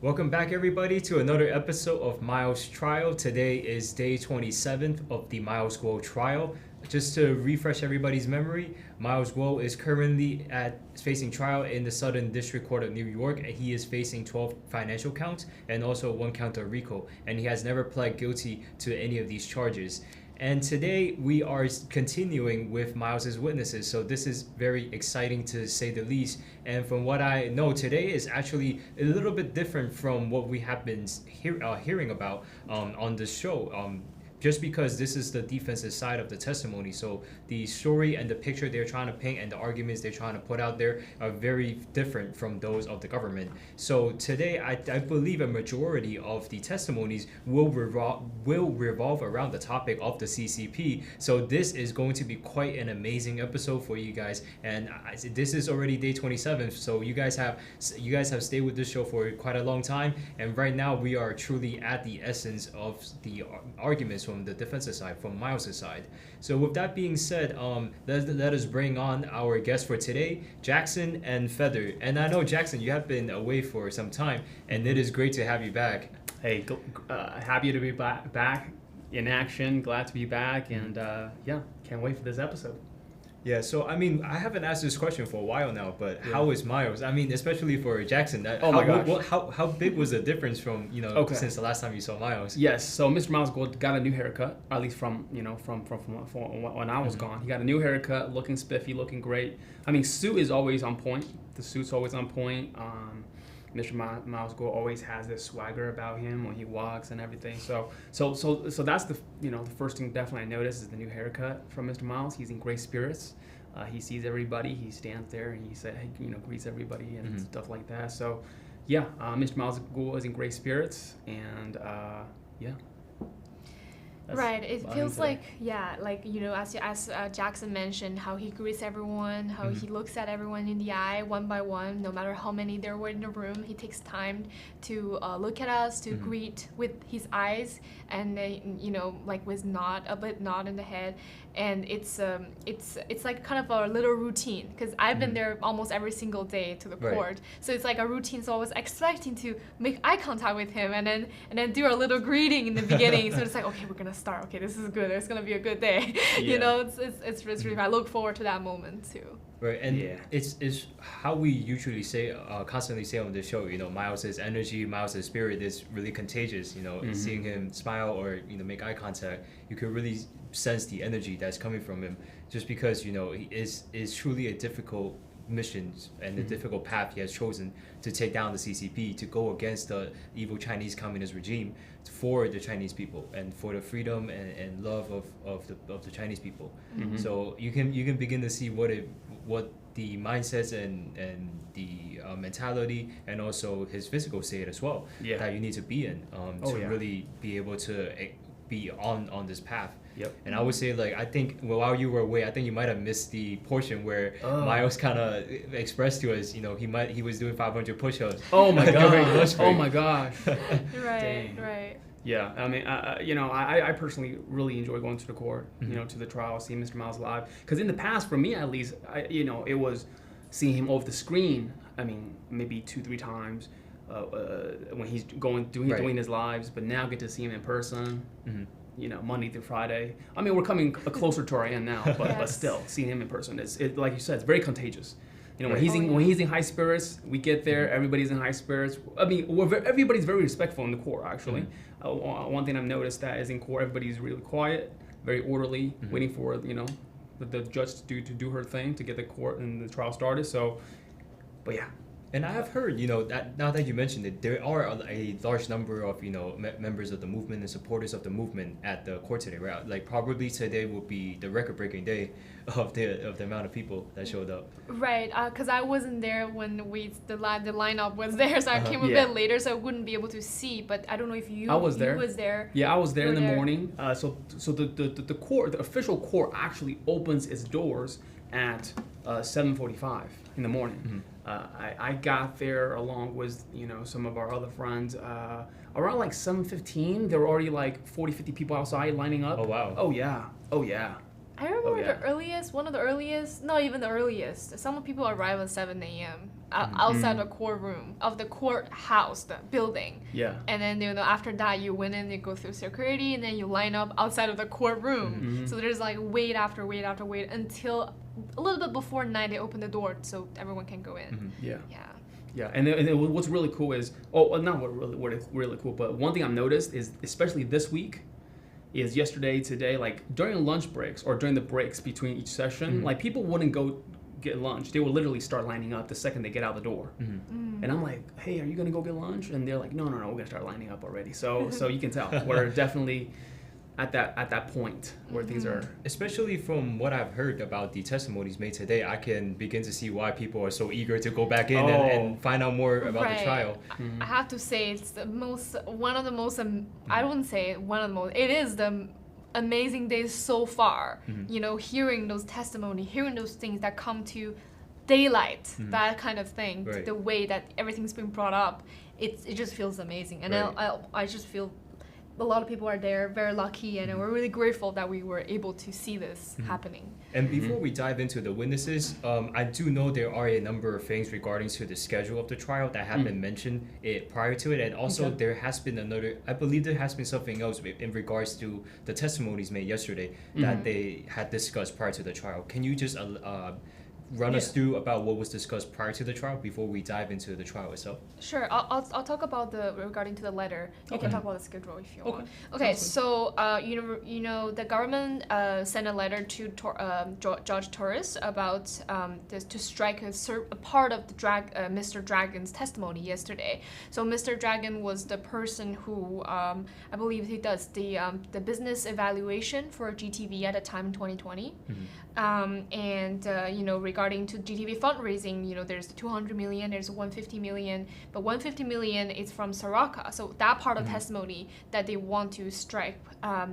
Welcome back, everybody, to another episode of Miles Trial. Today is day 27th of the Miles Guo trial. Just to refresh everybody's memory, Miles Guo is currently facing trial in the Southern District Court of New York, and he is facing 12 financial counts and also 1 count of RICO, and he has never pled guilty to any of these charges. And today we are continuing with Miles's witnesses, so this is very exciting to say the least. And from what I know, today is actually a little bit different from what we have been hearing about on the show. Just because this is the defensive side of the testimony, so the story and the picture they're trying to paint and the arguments they're trying to put out there are very different from those of the government. So today, I believe a majority of the testimonies will revolve around the topic of the CCP. So this is going to be quite an amazing episode for you guys. And this is already day 27, so you guys have stayed with this show for quite a long time. And right now, we are truly at the essence of the arguments from the defensive side, from Miles' side. So with that being said, let us bring on our guests for today, Jackson and Feather. And I know, Jackson, you have been away for some time, and it is great to have you back. Hey, happy to be back in action, glad to be back, and can't wait for this episode. Yeah, so I mean, I haven't asked this question for a while now, but how is Miles? I mean, especially for Jackson. How big was the difference from since the last time you saw Miles? Yes, so Mr. Miles got a new haircut, at least from when I was gone. He got a new haircut, looking spiffy, looking great. I mean, suit is always on point. The suit's always on point. Mr. Miles Guo always has this swagger about him when he walks and everything. So that's the the first thing definitely I noticed is the new haircut from Mr. Miles. He's in great spirits. He sees everybody. He stands there and he greets everybody and stuff like that. So Mr. Miles Guo is in great spirits and Right, it feels like, as Jackson mentioned, how he greets everyone, how he looks at everyone in the eye one by one, no matter how many there were in the room. He takes time to look at us, to greet with his eyes, and with a nod in the head. And it's like kind of a little routine, because I've been there almost every single day to the court. So it's like a routine, so I was expecting to make eye contact with him and then do a little greeting in the beginning. So it's like, okay, we're gonna start. Okay, this is good. It's gonna be a good day. It's really. I look forward to that moment too. Right, and it's how we usually constantly say on the show. Miles's energy, Miles's spirit is really contagious. Seeing him smile or make eye contact, you can really sense the energy that's coming from him. Just because he is truly a difficult mission and the difficult path he has chosen to take down the CCP, to go against the evil Chinese communist regime for the Chinese people and for the freedom and love of the Chinese people. So you can begin to see what the mindsets and the mentality and also his physical state as well that you need to be in really be able to be on this path. Yep. And I would say, I think while you were away, I think you might have missed the portion where Miles kind of expressed to us, he was doing 500 push-ups. Oh my gosh! Oh my gosh! Right. Yeah, I mean, I personally really enjoy going to the court, to the trial, seeing Mr. Miles live. Because in the past, for me at least, it was seeing him over the screen. I mean, maybe 2-3 times when he's doing his lives. But now get to see him in person. Monday through Friday. I mean, we're coming closer to our end now, but still, seeing him in person, it's like you said, it's very contagious. When he's in high spirits, we get there, everybody's in high spirits. I mean, everybody's very respectful in the court, actually. One thing I've noticed that is in court, everybody's really quiet, very orderly, waiting for the judge to do her thing to get the court and the trial started. So, but yeah. And I have heard, that now that you mentioned it, there are a large number of, members of the movement and supporters of the movement at the court today, right? Like probably today will be the record-breaking day of the amount of people that showed up. Right, because I wasn't there when the lineup was there, so I came a bit later, so I wouldn't be able to see. But I don't know if you. I was there. You was there. Yeah, I was there in the morning. So the court, the official court, actually opens its doors at 7:45 in the morning. I got there along with some of our other friends around like 7:15. There were already like 40-50 people outside lining up. Oh wow. Oh yeah. I remember the earliest, one of the earliest, not even the earliest. Some people arrive at 7 a.m. Outside the courtroom of the courthouse, the building. Yeah. And then after that you went in, you go through security, and then you line up outside of the courtroom. So there's like wait after wait after wait until a little bit before 9 they open the door so everyone can go in. Yeah, and then what's really cool is, not what really cool, but one thing I've noticed is, especially this week, is yesterday, today, like during lunch breaks or during the breaks between each session, like people wouldn't go get lunch. They would literally start lining up the second they get out the door. And I'm like, hey, are you gonna go get lunch? And they're like, no, we're gonna start lining up already. So you can tell we're definitely at that point where things are. Especially from what I've heard about the testimonies made today, I can begin to see why people are so eager to go back in and find out more about the trial. I have to say it's one of the most, I wouldn't say one of the most, it is the amazing days so far. Hearing those testimony, hearing those things that come to daylight, that kind of thing, the way that everything's been brought up, it just feels amazing. And I just feel a lot of people are there, very lucky, and we're really grateful that we were able to see this happening. And before we dive into the witnesses, I do know there are a number of things regarding to the schedule of the trial that have been mentioned prior to it, and also there has been I believe there has been something else in regards to the testimonies made yesterday that they had discussed prior to the trial. Can you just run us through about what was discussed prior to the trial before we dive into the trial itself? Sure, I'll talk about regarding to the letter. You can talk about the schedule if you want. Okay, so the government sent a letter to Judge Torres about to strike a part of the Mr. Dragon's testimony yesterday. So Mr. Dragon was the person who I believe he does the business evaluation for GTV at the time in 2020. Regarding to GTV fundraising, there's the 200 million, there's 150 million, but 150 million is from Soraka. So that part of testimony that they want to strike,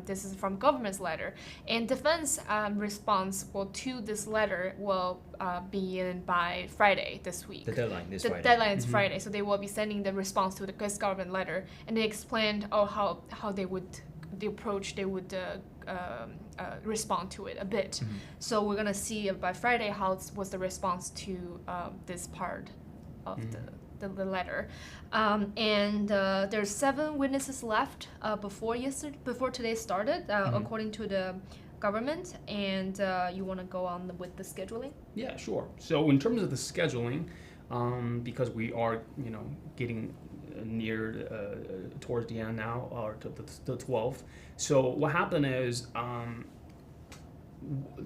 this is from government's letter. And defense response to this letter will be in by Friday this week. The deadline is Friday. The deadline is Friday, so they will be sending the response to the government letter, and they explained how they would respond to it a bit. So we're gonna see by Friday how was the response to this part of the letter. And there's 7 witnesses left before today started, according to the government. And you want to go on with the scheduling? Yeah, sure. So in terms of the scheduling, because we are getting near towards the end now, or to the 12th. So what happened is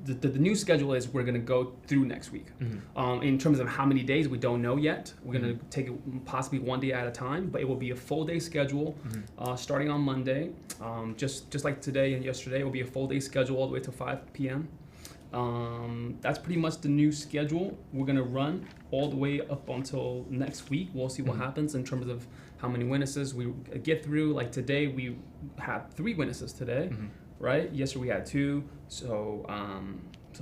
the new schedule is we're going to go through next week. In terms of how many days, we don't know yet. We're going to take it possibly one day at a time, but it will be a full day schedule starting on Monday. Just like today and yesterday, it will be a full day schedule all the way to 5 p.m. That's pretty much the new schedule. We're going to run all the way up until next week. We'll see what happens in terms of how many witnesses we get through. Like today, we had 3 witnesses today, right? Yesterday we had 2. So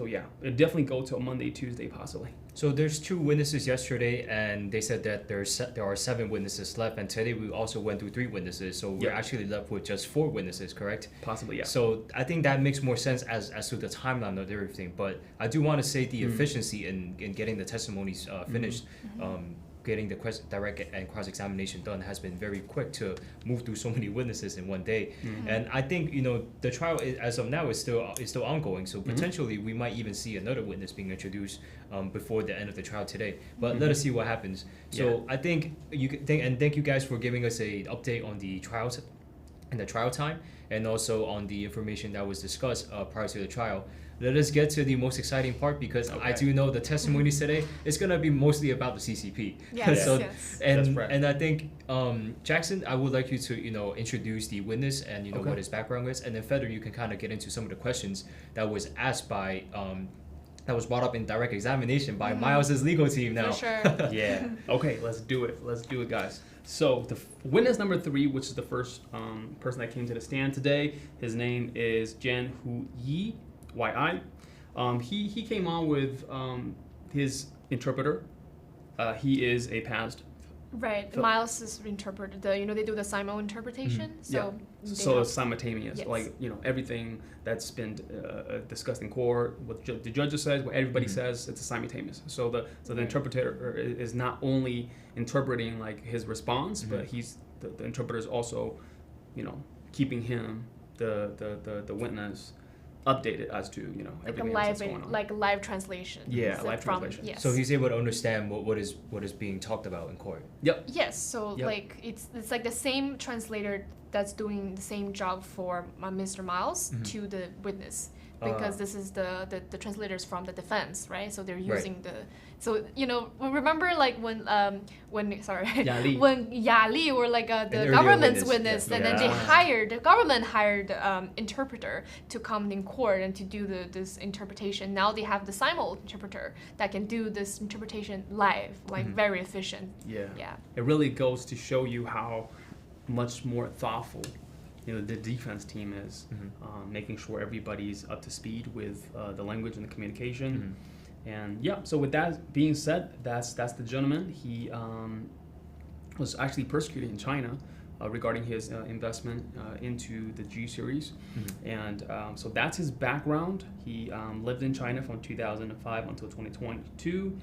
yeah, it definitely go till Monday, Tuesday, possibly. So there's 2 witnesses yesterday, and they said that there are 7 witnesses left. And today we also went through 3 witnesses, so we're actually left with just 4 witnesses, correct? Possibly, yeah. So I think that makes more sense as to the timeline of everything. But I do want to say the efficiency in getting the testimonies finished. Getting the direct and cross-examination done has been very quick to move through so many witnesses in one day. And I think the trial as of now is still ongoing, so potentially we might even see another witness being introduced before the end of the trial today, but let us see what happens. So I think thank you guys for giving us a update on the trials and the trial time, and also on the information that was discussed prior to the trial. Let us get to the most exciting part, because I do know the testimonies today is going to be mostly about the CCP. Yes. And I think Jackson, I would like you to introduce the witness and what his background is, and then Feder, you can kind of get into some of the questions that was asked by that was brought up in direct examination by Miles's legal team now. For sure. Yeah. Okay, let's do it, guys. So the witness number 3, which is the first person that came to the stand today, his name is Jen Hu Yi. YI. He came on with his interpreter. He is a past Right. So- Miles is interpreted. They do the simul interpretation. So So it's simultaneous, Yes. like everything that's been discussed in court, what the judge says, what everybody says, it's simultaneous. So the interpreter is not only interpreting like his response, but he's the interpreter is also, keeping him the witness updated as to everything else that's going on. like live translation. Yeah, So live from- translation. Yes. So he's able to understand what is being talked about in court. Yep. Yes. So Yep. like it's like the same translator that's doing the same job for Mr. Miles to the witness, because this is the translators from the defense, right? So they're using remember like when Yali. when Yali were like the earlier government's witness, witness, and then the government hired interpreter to come in court and to do this interpretation. Now they have the simul interpreter that can do this interpretation live, like very efficient. Yeah. It really goes to show you how much more thoughtful the defense team is, making sure everybody's up to speed with the language and the communication. And so with that being said, that's the gentleman. He was actually persecuted in China regarding his investment into the G series. And so that's his background. He lived in China from 2005 until 2022.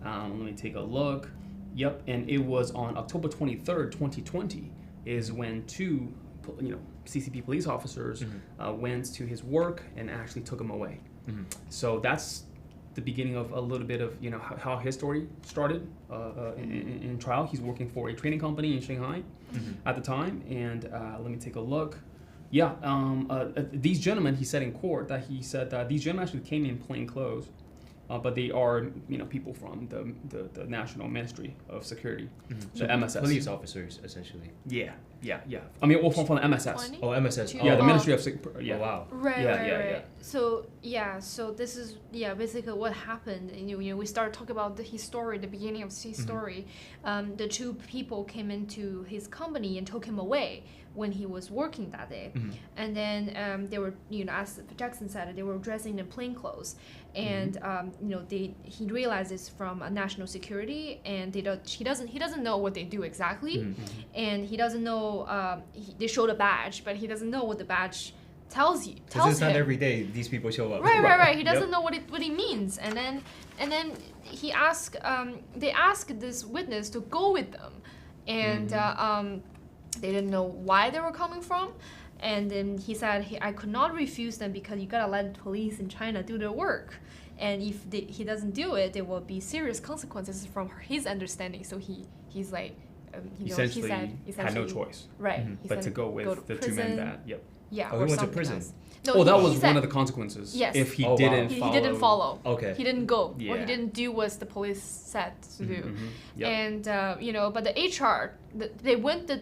Let me take a look. Yep, and it was on October 23rd, 2020 is when two CCP police officers went to his work and actually took him away. So that's the beginning of a little bit of how his story started in trial. He's working for a trading company in Shanghai at the time, and let me take a look. These gentlemen, he said in court that these gentlemen actually came in plain clothes, but they are people from the National Ministry of Security, the MSS. Police officers, essentially. Yeah. I mean, well, from the MSS. 20? Oh, MSS. Yeah, the Ministry of Oh, wow. Right, Yeah, right, yeah, right. yeah. So this is basically what happened. And, we started talking about his story, the beginning of his story. The two people came into his company and took him away when he was working that day. And then they were, as Jackson said, they were dressing in plain clothes. And he realizes from national security, and he doesn't know what they do exactly, and he doesn't know. They showed a badge, but he doesn't know what the badge tells you. Because it's not every day these people show up. Right. He doesn't know what it means, and then he asked. They asked this witness to go with them, and they didn't know why they were coming from. And then he said, I could not refuse them because you gotta let police in China do their work. And if he doesn't do it, there will be serious consequences from his understanding. So he's like, Essentially, he said, had no choice. Right. He But said, to go with the two men that, Yeah, Oh, or he went to something prison. else. No, that he was said, one of the consequences. Yes. If he Oh, wow. didn't he follow. didn't follow. Okay. He didn't go. Or Yeah. he didn't do what the police said to do. Yep. And but the HR,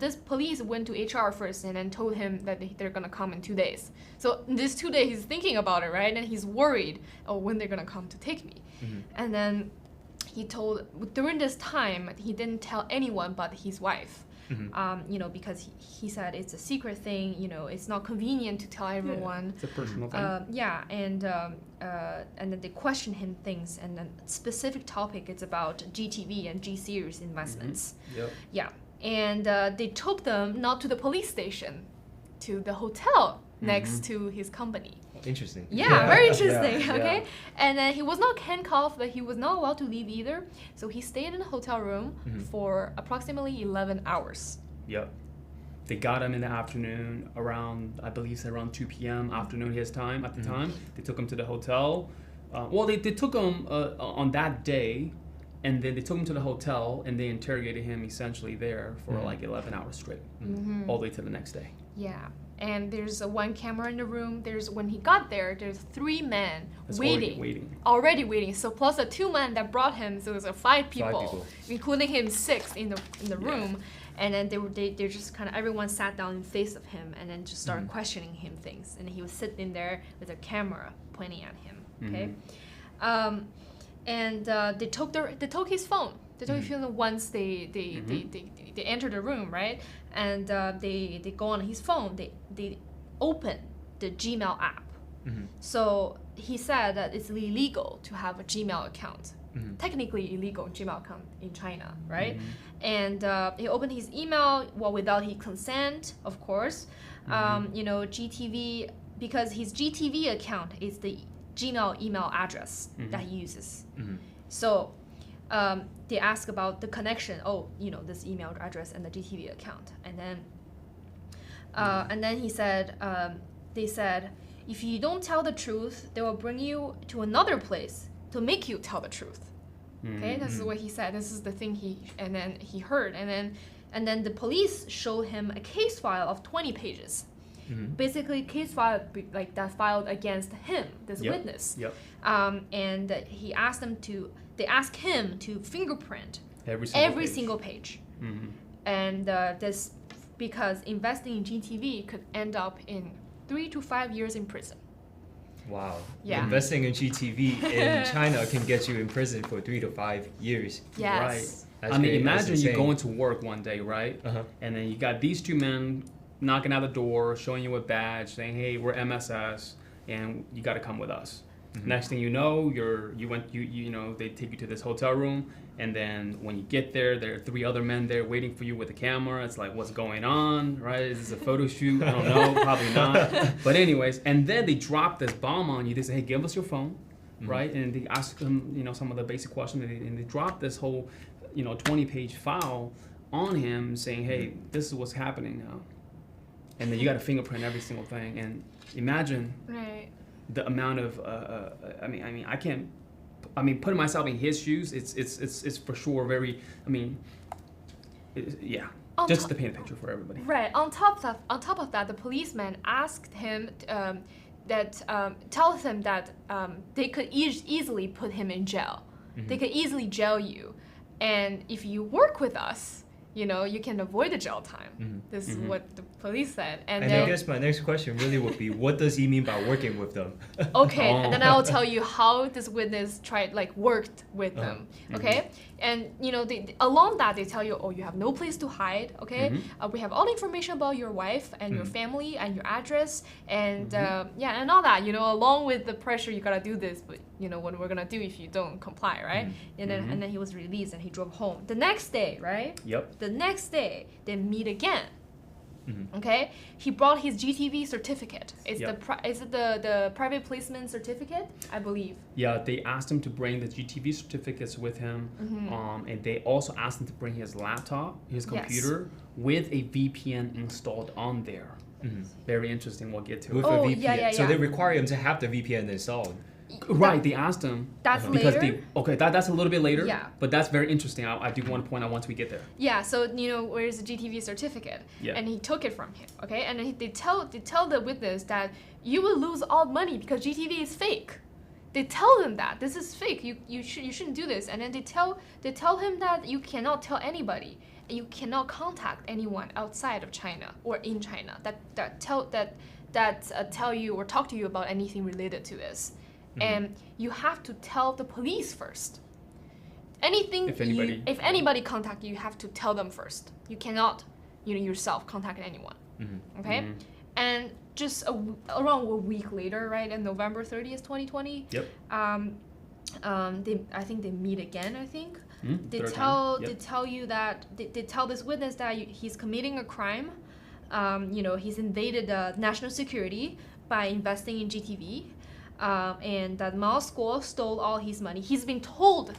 this police went to HR first and then told him that they're gonna come in 2 days. So in these 2 days he's thinking about it, right? And he's worried, when they're gonna come to take me. And then he told during this time he didn't tell anyone but his wife. Because he said it's a secret thing. It's not convenient to tell everyone. It's a personal thing. And then they question him things, and then specific topic is about GTV and G series investments. Yep. Yeah, and they took them not to the police station, to the hotel next to his company. Interesting. Yeah, very interesting. Yeah. Okay, and then he was not handcuffed, but he was not allowed to leave either. So he stayed in a hotel room for approximately 11 hours. Yep. They got him in the afternoon around 2 p.m. afternoon his time at the time. They took him to the hotel. They took him on that day, and then they took him to the hotel and they interrogated him essentially there for like 11 hours straight, all the way to the next day. Yeah. And there's one camera in the room. When he got there, there's 3 men already waiting. So plus the 2 men that brought him, so there's 5 people, including him 6 in the room. And then they just kind of everyone sat down in face of him and then just started questioning him things. And he was sitting there with a camera pointing at him. Okay, and they took his phone. They took his phone once they enter the room, right? And they go on his phone. They open the Gmail app. So he said that it's illegal to have a Gmail account technically illegal Gmail account in China, right? And he opened his email, well, without his consent, of course. GTV, because his GTV account is the Gmail email address that he uses. So they ask about the connection. This email address and the GTV account, and then he said, they said, if you don't tell the truth, they will bring you to another place to make you tell the truth. Okay, this is what he said. This is the thing he heard, and then the police showed him a case file of 20 pages. Basically, case file like that filed against him, this witness. And they asked him to fingerprint every single page. And this because investing in GTV could end up in 3 to 5 years in prison. Wow. Yeah. Investing in GTV in China can get you in prison for 3 to 5 years. Yes. Right. That's I mean, great. imagine That's you insane. going to work one day, right? And then you got these two men knocking out the door, showing you a badge, saying, "Hey, we're MSS, and you got to come with us." Next thing you know, they take you to this hotel room, and then when you get there, there are 3 other men there waiting for you with a camera. It's like, what's going on, right? Is this a photo shoot? I don't know, probably not. But anyways, and then they drop this bomb on you. They say, "Hey, give us your phone," right? And they ask them, some of the basic questions, and they drop this whole, 20-page file on him, saying, "Hey, this is what's happening now," and then you got to fingerprint every single thing. And imagine. Right. The amount of, I can't, putting myself in his shoes, it's for sure very, just to paint a picture for everybody. Right. On top of that, the policeman asked him tells him that they could easily put him in jail. They could easily jail you, and if you work with us, you can avoid the jail time. This is what the police said. And I guess my next question really would be, what does he mean by working with them? Okay, and then I'll tell you how this witness worked with them. Okay, and along that they tell you, you have no place to hide. Okay, we have all the information about your wife and your family and your address and and all that. Along with the pressure, you gotta do this, but what we're gonna do if you don't comply, right? And then he was released and he drove home. The next day, right? Yep. The next day they meet again. Okay, he brought his GTV certificate. Is it the private placement certificate? I believe. Yeah, they asked him to bring the GTV certificates with him, and they also asked him to bring his laptop, his computer, with a VPN installed on there. Very interesting. We'll get to With it. a VPN. Yeah. So they require him to have the VPN installed. Right, they asked him. That's because later? That's a little bit later. Yeah. But that's very interesting. I do want to point out once we get there. Yeah, so where's the GTV certificate? Yeah. And he took it from him, okay? And then they tell the witness that you will lose all money because GTV is fake. They tell him that this is fake. You shouldn't do this. And then they tell him that you cannot tell anybody. You cannot contact anyone outside of China or in China that tell you or talk to you about anything related to this. And you have to tell the police first. If anybody contact you, you have to tell them first. You cannot, yourself contact anyone. Okay, and just around a week later, right, on November 30th, 2020. Yep. I think they meet again. I think they Third tell you that they tell this witness that he's committing a crime. He's invaded the national security by investing in GTV. And that Miles Guo stole all his money. He's been told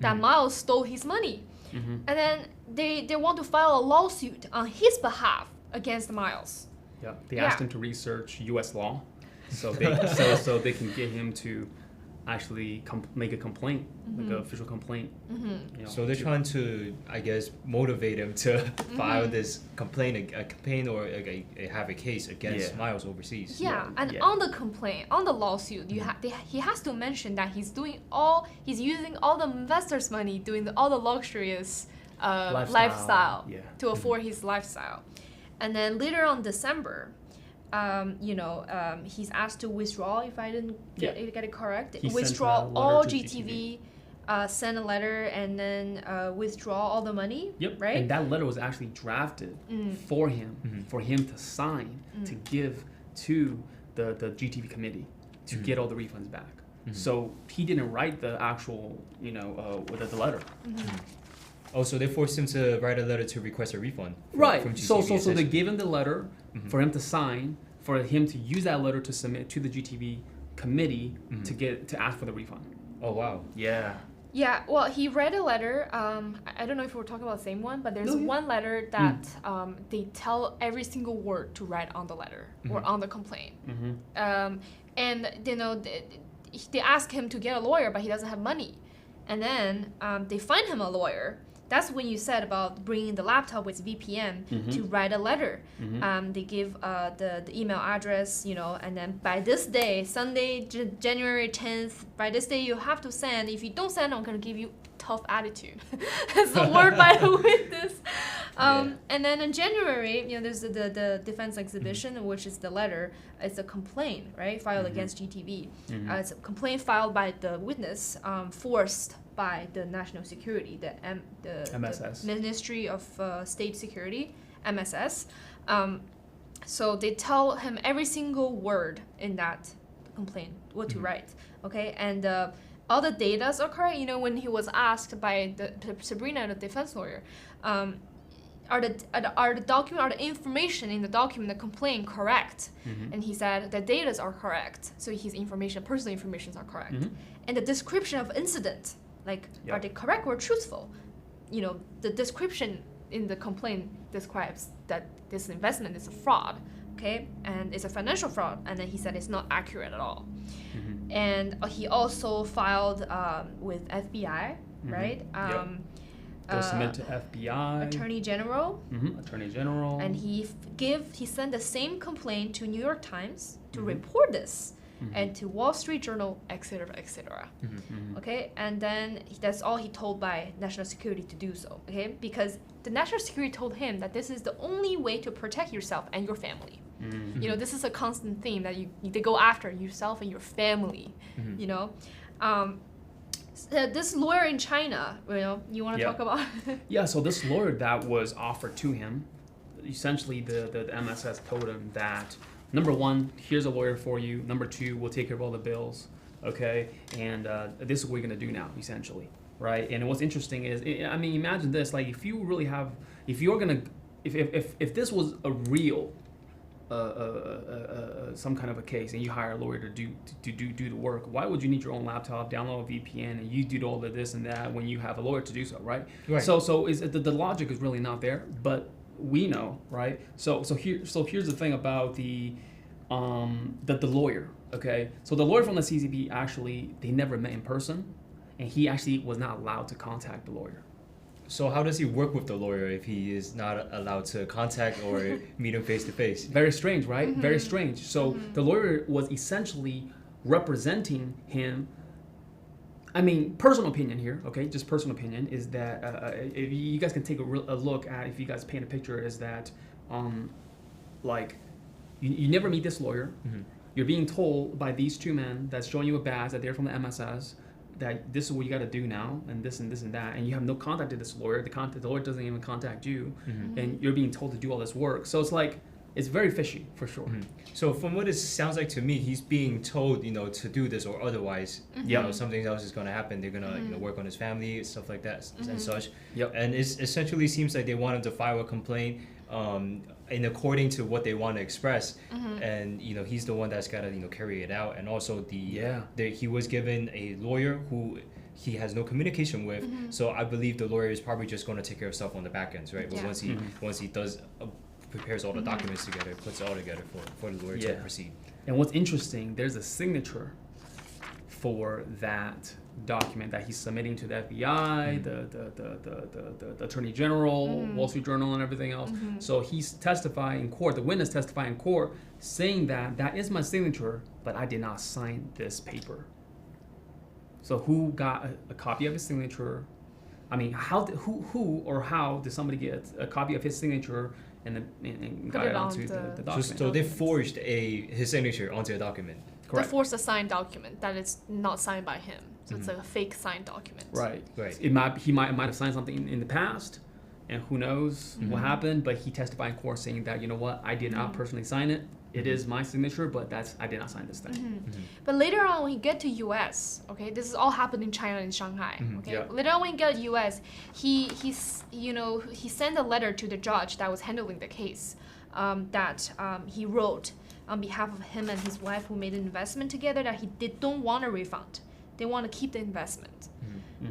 that Miles stole his money. And then they want to file a lawsuit on his behalf against Miles. Yeah, they asked him to research U.S. law, so they can get him to actually make a complaint, like an official complaint. So they're trying to, I guess, motivate him to file this complaint or have a case against Miles overseas. On the complaint, on the lawsuit, he has to mention that he's using all the investors' money, doing all the luxurious lifestyle to afford his lifestyle. And then later on December, he's asked to withdraw, if I didn't get it correct. Withdraw all GTV, send a letter, and then withdraw all the money. Yep. Right? And that letter was actually drafted for him, for him to sign, to give to the GTV committee to get all the refunds back. So he didn't write the actual, with the letter. Oh, so they forced him to write a letter to request a refund. From GTV, So they gave him the letter for him to sign, for him to use that letter to submit to the GTV committee to ask for the refund. Oh wow. Yeah. Yeah, well, he read a letter. I don't know if we're talking about the same one, but there's one letter that they tell every single word to write on the letter or on the complaint. And they ask him to get a lawyer, but he doesn't have money. And then they find him a lawyer. That's when you said about bringing the laptop with VPN to write a letter. They give the email address, and then by this day, Sunday, January 10th, by this day you have to send. If you don't send, I'm going to give you tough attitude. That's the word by the witness. And then in January, there's the defense exhibition, which is the letter. It's a complaint, right, filed against GTV. It's a complaint filed by the witness, forced by the national security, the MSS. the Ministry of State Security, MSS. So they tell him every single word in that complaint, what to write, okay? And all the datas are correct. When he was asked by Sabrina, the defense lawyer, are the information in the document, the complaint, correct? And he said the datas are correct. So his personal informations are correct. And the description of incident, are they correct or truthful? The description in the complaint describes that this investment is a fraud, okay? And it's a financial fraud. And then he said it's not accurate at all. And he also filed with FBI, right? They submit to FBI. Attorney General. Attorney General. And he sent the same complaint to New York Times to report this. And to Wall Street Journal, etc., etc. Okay, and then that's all he told by national security to do so. Okay, because the national security told him that this is the only way to protect yourself and your family. This is a constant theme that they go after yourself and your family. This lawyer in China, you want to talk about? Yeah, so this lawyer that was offered to him, essentially the MSS told him that, number one, here's a lawyer for you. Number two, we'll take care of all the bills, okay? And this is what we're gonna do now, essentially, right? And what's interesting is, imagine this: if this was a real, some kind of a case, and you hire a lawyer to do the work, why would you need your own laptop, download a VPN, and you do all of this and that when you have a lawyer to do so, right? So the logic is really not there, but we know, right? So here's the thing about the lawyer, okay? So the lawyer from the CCP, actually, they never met in person, and he actually was not allowed to contact the lawyer. So how does he work with the lawyer if he is not allowed to contact or meet him face to face? Very strange, right? Very strange. So the lawyer was essentially representing him. Personal opinion here, okay? Just personal opinion is that if you guys can take a look at, if you guys paint a picture, is that you never meet this lawyer. You're being told by these two men that's showing you a badge that they're from the MSS, that this is what you got to do now, and this and this and that, and you have no contact to this lawyer. The lawyer doesn't even contact you, and you're being told to do all this work. So it's very fishy for sure. So from what it sounds like to me, he's being told, to do this, or otherwise, something else is going to happen. They're going to, work on his family, stuff like that, and such. And it essentially seems like they want him to file a complaint, in according to what they want to express, and he's the one that's got to carry it out. And also he was given a lawyer who he has no communication with, so I believe the lawyer is probably just going to take care of stuff on the back ends, right? But once he does. Prepares all the documents together, puts it all together for the lawyer to proceed. And what's interesting, there's a signature for that document that he's submitting to the FBI, the Attorney General, Wall Street Journal, and everything else. So he's testifying in court, the witness testifying in court, saying that is my signature, but I did not sign this paper. So who got a copy of his signature? How did somebody get a copy of his signature and got it onto the document? So they forged his signature onto a document. Correct. They forced a signed document that is not signed by him. So it's a fake signed document. Right. He might have signed something in the past, and who knows what happened, but he testified in court saying that, you know what, I did not personally sign it. It is my signature, but I did not sign this thing. But later on, when he get to U.S., okay, this is all happened in China and Shanghai. Okay, Yeah. later on when he got to U.S., he sent a letter to the judge that was handling the case, that he wrote on behalf of him and his wife who made an investment together that they don't want a refund. They want to keep the investment.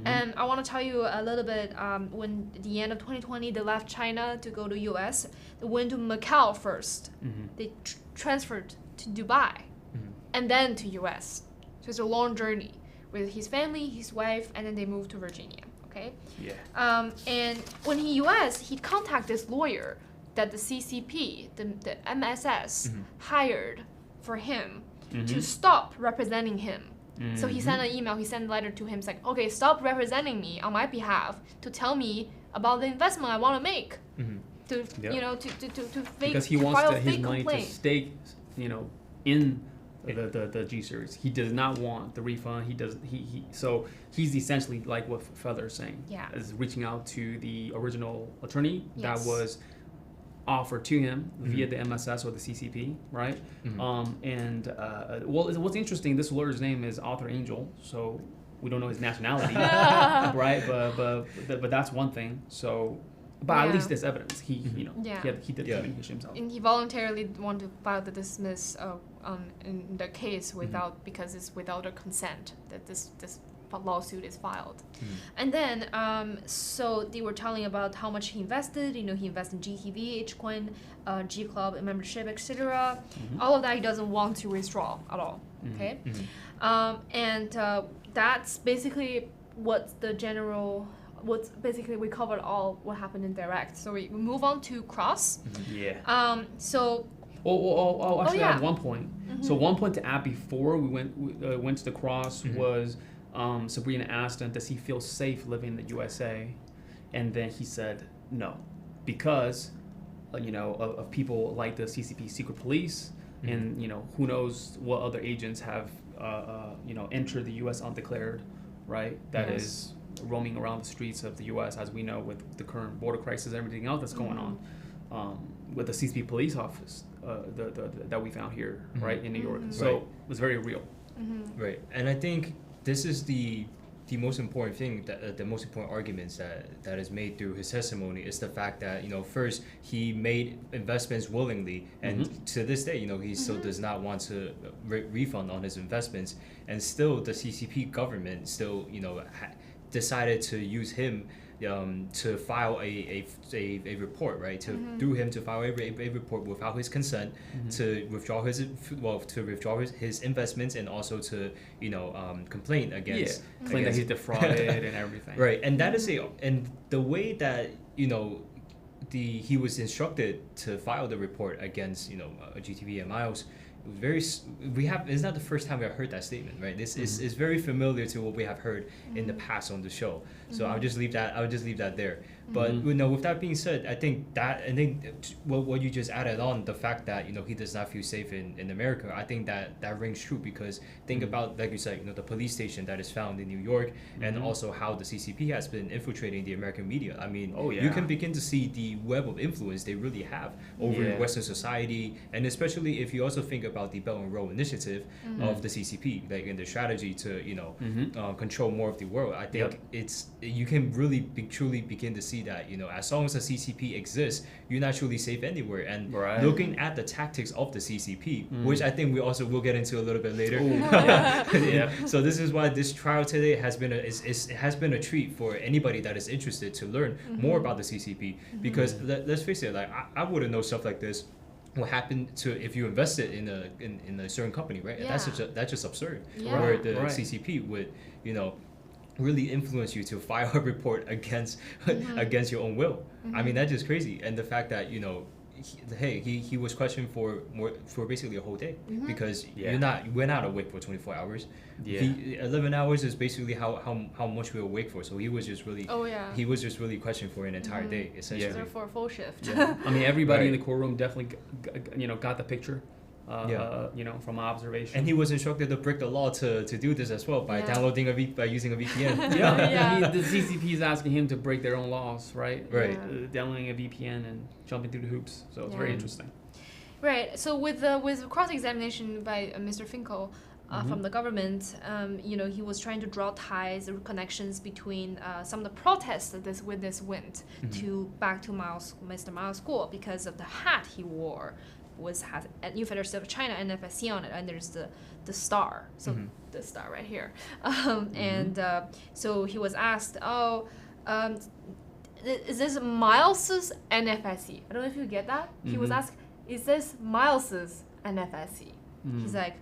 And I want to tell you a little bit, when at the end of 2020, they left China to go to US. They went to Macau first. They transferred to Dubai and then to US. So it's a long journey with his family, his wife, and then they moved to Virginia, okay? Yeah. And when he US, he contacted this lawyer that the CCP, the MSS, hired for him to stop representing him. So he sent an email, he sent a letter to him saying, okay, stop representing me on my behalf to tell me about the investment I want to make. To fake, because he to wants file his fake money complaint. to stake, in the G series. He does not want the refund. So he's essentially like what Feather is saying. Yeah. Is reaching out to the original attorney Yes. that was offered to him via the MSS or the CCP, right? What's interesting, this lawyer's name is Arthur Angel, so we don't know his nationality, right? But that's one thing. So, but at least there's evidence. He did communicate himself. And he voluntarily wanted to file the dismiss in the case because it's without a consent that this lawsuit is filed. And then so they were telling about how much he invested. He invested in GTV, H-Coin, G Club membership, etc. All of that he doesn't want to withdraw at all. Okay, and that's basically we covered all what happened in direct. So we move on to cross. So. Actually, I have one point. So one point to add before we went to the cross was Sabrina asked him, does he feel safe living in the USA? And then he said no, because of people like the CCP secret police, and who knows what other agents have entered the US undeclared, right? That is roaming around the streets of the US, as we know, with the current border crisis and everything else that's going on. With the CCP police office that we found here, right, in New York. So it was very real. Right, and I think this is the most important thing, that the most important arguments that is made through his testimony is the fact that first he made investments willingly, and to this day he still does not want to refund on his investments, and still the CCP government still decided to use him to file a report, right? Through him to file a report without his consent, to withdraw his investments, and also to complain against claim that he's defrauded and everything. Right, and that is and the way that he was instructed to file the report against GTV and Miles. It's not the first time we have heard that statement, right? This is very familiar to what we have heard in the past on the show. So I'll just leave that there. But with that being said, I think what you just added on, the fact that he does not feel safe in America, I think that rings true, because think about, like you said, the police station that is found in New York, and also how the CCP has been infiltrating the American media. I mean, you can begin to see the web of influence they really have over Western society, and especially if you also think about the Belt and Road initiative of the CCP, like in the strategy to control more of the world. I think you can really truly begin to see that as long as the CCP exists, you're not truly safe anywhere. And looking at the tactics of the CCP, which I think we also will get into a little bit later. So this is why this trial today has been a treat for anybody that is interested to learn more about the CCP, because let's face it, like I wouldn't know stuff like this. What happened to if you invested in a certain company, right? Yeah. That's just absurd. Yeah. Where the CCP would really influence you to file a report against your own will. I mean, that's just crazy. And the fact that he was questioned for basically a whole day, because we're not awake for 24 hours. 11 hours is basically how much we're awake for. So he was just really questioned for an entire day, essentially. For a full shift. I mean, everybody in the courtroom definitely got the picture. from my observation. And he was instructed to break the law to do this as well by downloading by using a VPN. The CCP is asking him to break their own laws, right? Right. Downloading a VPN and jumping through the hoops. So it's very interesting. Right. So with cross-examination by Mr. Finkel from the government, he was trying to draw ties or connections between some of the protests that this witness went back to Mr. Miles' school because of the hat he wore had at New Federal State of China NFSC on it, and there's the star, so the star right here, and so he was asked, is this Miles's NFSC? I don't know if you get that. He was asked, is this Miles's NFSC? He's like,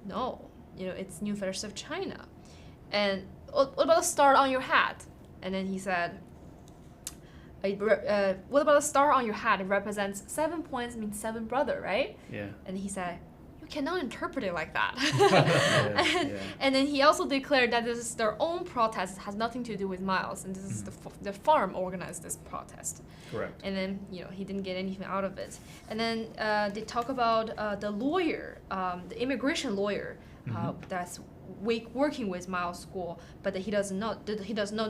no, it's New Federal State of China. And what about the star on your hat? And then he said, what about the star on your hat? It represents 7 points, means 7 brother, right? Yeah. And he said, you cannot interpret it like that. And then he also declared that this is their own protest, it has nothing to do with Miles, and this is the farm organized this protest. Correct. And then he didn't get anything out of it. And then they talk about the lawyer, the immigration lawyer, that's working with Miles' school, but he does not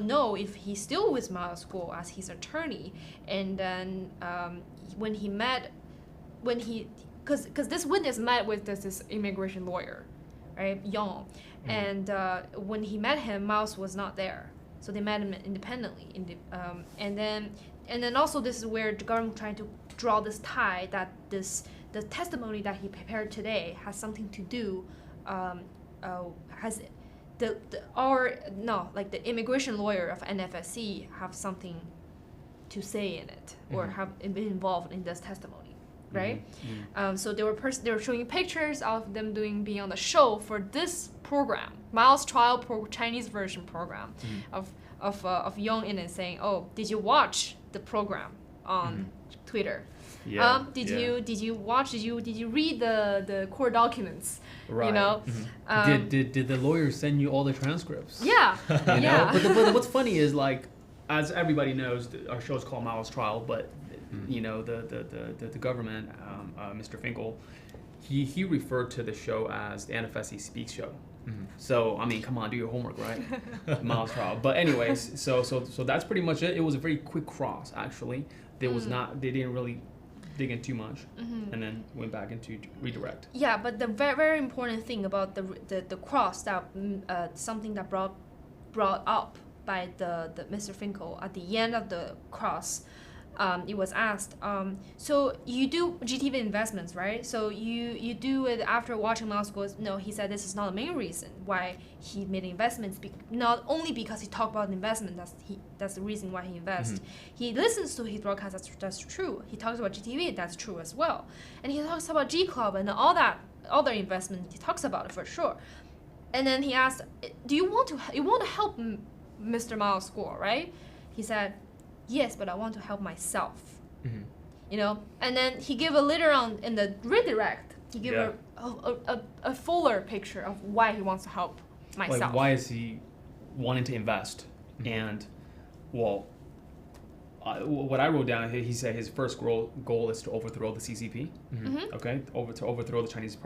know if he's still with Miles' school as his attorney. And then because this witness met with this immigration lawyer, right, Young, and when he met him, Miles was not there, so they met him independently. And then also this is where the government trying to draw this tie that the testimony that he prepared today has something to do. Has the immigration lawyer of NFSC have something to say in it or have been involved in this testimony, right? So they were showing pictures of them being on the show for this program, Miles Trial Chinese version program of Young In and saying, oh, did you watch the program on Twitter? Did you watch? Did you read the court documents? Right. Did the lawyer send you all the transcripts? Yeah. But what's funny is, like, as everybody knows, our show is called Miles Trial, but the government, Mr. Finkel, he referred to the show as the NFSC Speaks Show. So, I mean, come on, do your homework, right? Miles Trial. But anyways, so that's pretty much it. It was a very quick cross, actually. They didn't really dig in too much, and then went back into redirect. Yeah, but the very, very important thing about the cross, that something that brought up by the Mr. Finkel at the end of the cross, it was asked, so you do GTV investments, right? So you do it after watching Miles goes, no, he said this is not the main reason why he made investments, not only because he talked about investment, that's the reason why he invests. He listens to his broadcast, that's true. He talks about GTV, that's true as well. And he talks about G Club and all that other investment, he talks about it for sure. And then he asked, you want to help Mr. Miles score, right? He said, yes, but I want to help myself. And then he gave later on in the redirect, he gave a fuller picture of why he wants to help myself. Like, why is he wanting to invest? And, well, what I wrote down, he said his first goal is to overthrow the CCP, okay, to overthrow the Chinese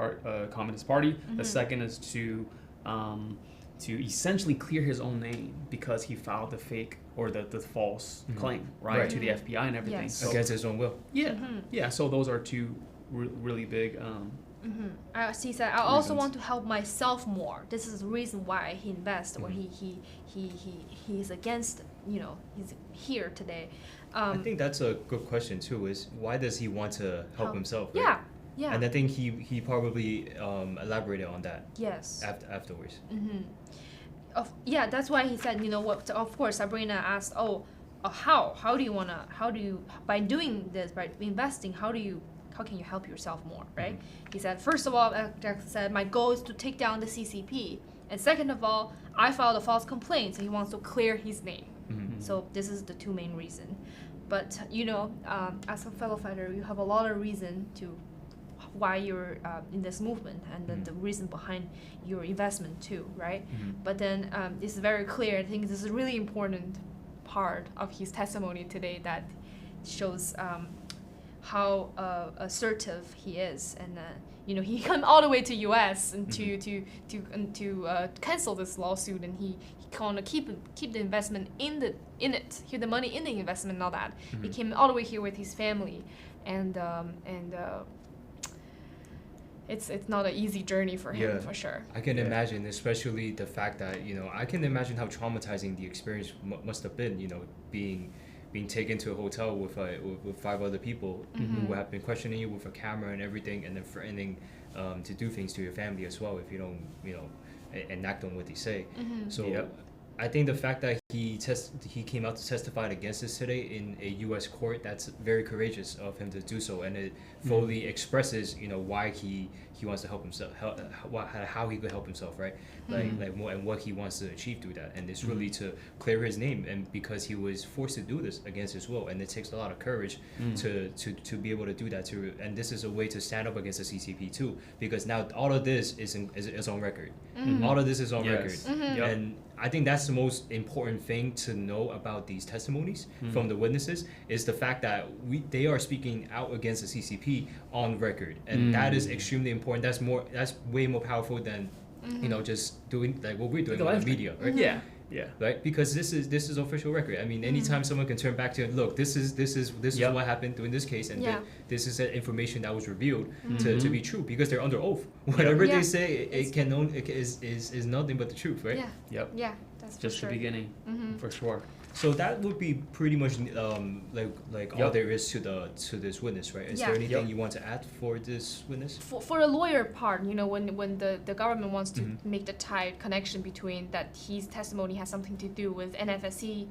Communist Party. The second is to essentially clear his own name because he filed the fake or the false claim, right, to the FBI and everything. Yes. So, against his own will. Yeah. So those are two really big. He said, I also want to help myself more. This is the reason why he invests, or he's against. He's here today. I think that's a good question too. Is why does he want to help himself? Right? Yeah. And I think he probably elaborated on that. Yes. Afterwards. That's why he said, what? Of course, Sabrina asked, how do you by doing this, by investing, how can you help yourself more, right? He said, first of all, Jackson said, my goal is to take down the CCP, and second of all, I filed a false complaint, so he wants to clear his name. So this is the two main reasons. But as a fellow fighter, you have a lot of reason to why you're in this movement, and then the reason behind your investment too, right? But then it's very clear. I think this is a really important part of his testimony today that shows how assertive he is, and he came all the way to U.S. and to cancel this lawsuit, and he kind of keep the investment in it, keep the money in the investment, and all that. He came all the way here with his family, and it's not an easy journey for him, for sure. I can imagine, especially the fact that I can imagine how traumatizing the experience must have been. Being taken to a hotel with 5 other people who have been questioning you with a camera and everything, and then threatening to do things to your family as well if you don't enact on what they say. So I think the fact that he came out to testify against us today in a U.S. court, that's very courageous of him to do so, and it fully expresses why he wants to help himself, how he could help himself, right? And what he wants to achieve through that, and it's really to clear his name, and because he was forced to do this against his will, and it takes a lot of courage to be able to do that too. And this is a way to stand up against the CCP too, because now all of this is on record. All of this is on record, and I think that's the most important thing to know about these testimonies from the witnesses, is the fact that they are speaking out against the CCP on record, and that is extremely important. That's way more powerful than just doing like what we're doing on the media, right? Yeah. Right, because this is official record. I mean, anytime someone can turn back to look, this is what happened in this case, and this is the information that was revealed to be true, because they're under oath. Whatever they say, is nothing but the truth, right? Yeah, that's just for sure. the beginning, for sure. So that would be pretty much all there is to this witness, right? Is there anything you want to add for this witness? For the lawyer part, when the government wants to make the tight connection between that his testimony has something to do with NFSC,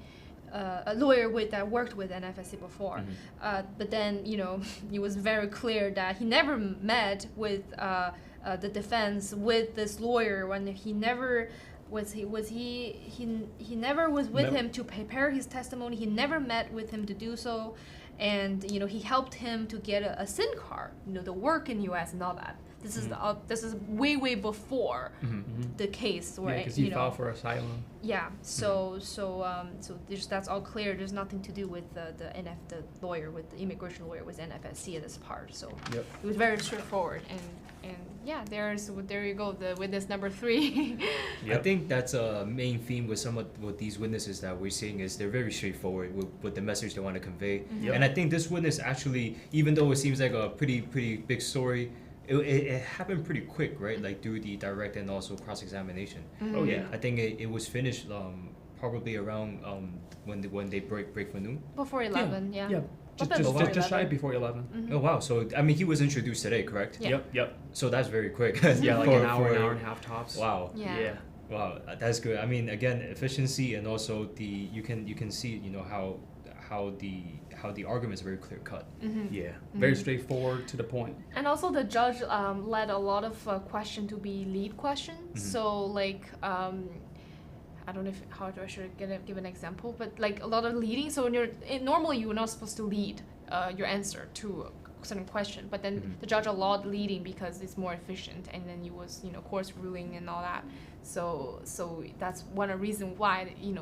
a lawyer that worked with NFSC before, but then it was very clear that he never met with the defense with this lawyer, when he never. He never was with him to prepare his testimony. He never met with him to do so, and he helped him to get a SIN card, to work in U.S. and all that. This is way before the case where because he filed for asylum. So that's all clear. There's nothing to do with the lawyer, with the immigration lawyer, with NFSC at this part. So it was very straightforward, and there you go, the witness number 3. I think that's a main theme with these witnesses that we're seeing, is they're very straightforward with the message they want to convey. And I think this witness actually, even though it seems like a pretty big story, it happened pretty quick, right? Like through the direct and also cross-examination. I think it was finished probably around when they break for noon. Before 11, Just shy before 11. Oh wow! So I mean, he was introduced today, correct? Yep. So that's very quick. Like an hour and a half tops. Wow. Yeah. Wow, that's good. I mean, again, efficiency, and also you can see how the argument is very clear cut. Very straightforward, to the point. And also the judge led a lot of question to be lead questions. So like I don't know how I should give an example, but like a lot of leading. So when normally you're not supposed to lead your answer to a certain question, but then the judge allowed leading because it's more efficient, and then you was course ruling and all that. So that's one of the reasons why you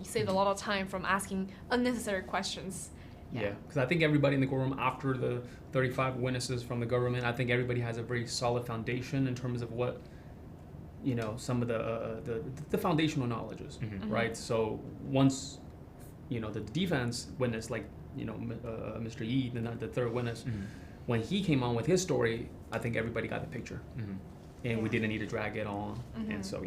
saved a lot of time from asking unnecessary questions. Because I think everybody in the courtroom, after the 35 witnesses from the government, I think everybody has a very solid foundation in terms of what some of the foundational knowledges, right? So once the defense witness, like Mr. Yi, the third witness, when he came on with his story, I think everybody got the picture, and we didn't need to drag it on, and so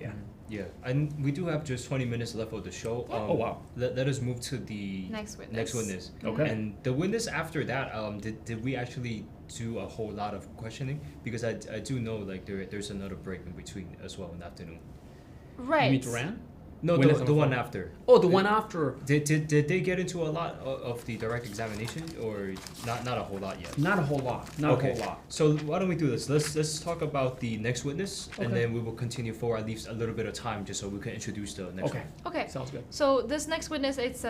and we do have just 20 minutes left of the show. Oh wow! Let us move to the next witness. Okay. And the witness after that, did we actually do a whole lot of questioning? Because I do know like there's another break in between as well in the afternoon. Right. You mean Duran? No, the one after. Oh, the one after. Did they get into a lot of the direct examination, or not a whole lot yet? Not a whole lot. Not a whole lot. So why don't we do this? Let's talk about the next witness, and then we will continue for at least a little bit of time, just so we can introduce the next one. Okay. Sounds good. So this next witness, it's